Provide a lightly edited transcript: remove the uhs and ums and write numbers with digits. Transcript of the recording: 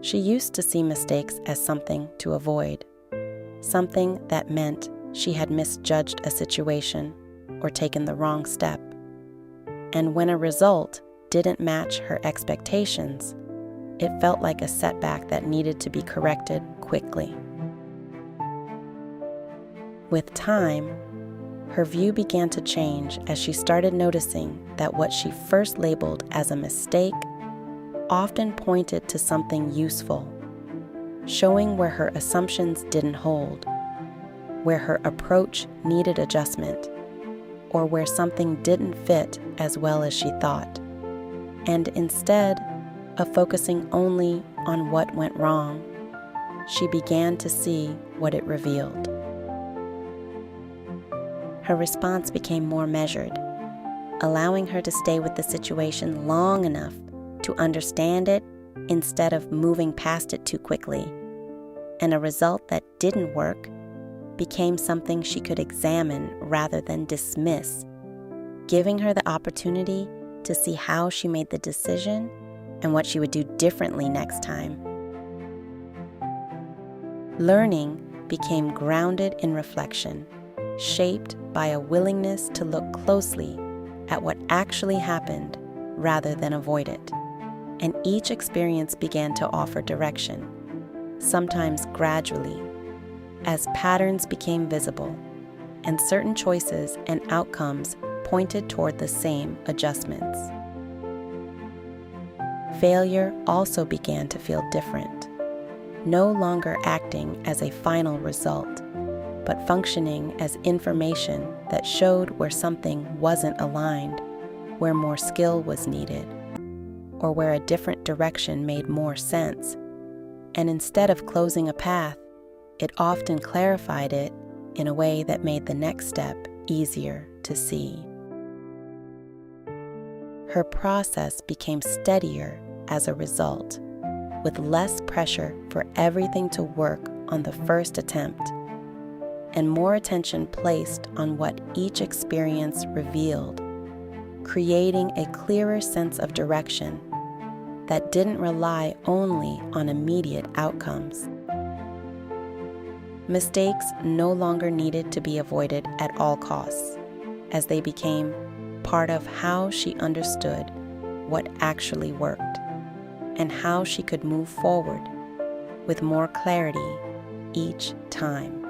She used to see mistakes as something to avoid, something that meant she had misjudged a situation or taken the wrong step. And when a result didn't match her expectations, it felt like a setback that needed to be corrected quickly. With time, her view began to change as she started noticing that what she first labeled as a mistake often pointed to something useful, showing where her assumptions didn't hold, where her approach needed adjustment, or where something didn't fit as well as she thought. And instead of focusing only on what went wrong, she began to see what it revealed. Her response became more measured, allowing her to stay with the situation long enough to understand it instead of moving past it too quickly. And a result that didn't work became something she could examine rather than dismiss, giving her the opportunity to see how she made the decision and what she would do differently next time. Learning became grounded in reflection, shaped by a willingness to look closely at what actually happened rather than avoid it. And each experience began to offer direction, sometimes gradually, as patterns became visible and certain choices and outcomes pointed toward the same adjustments. Failure also began to feel different, no longer acting as a final result, but functioning as information that showed where something wasn't aligned, where more skill was needed, or where a different direction made more sense. And instead of closing a path, it often clarified it in a way that made the next step easier to see. Her process became steadier as a result, with less pressure for everything to work on the first attempt, and more attention placed on what each experience revealed, creating a clearer sense of direction that didn't rely only on immediate outcomes. Mistakes no longer needed to be avoided at all costs, as they became part of how she understood what actually worked and how she could move forward with more clarity each time.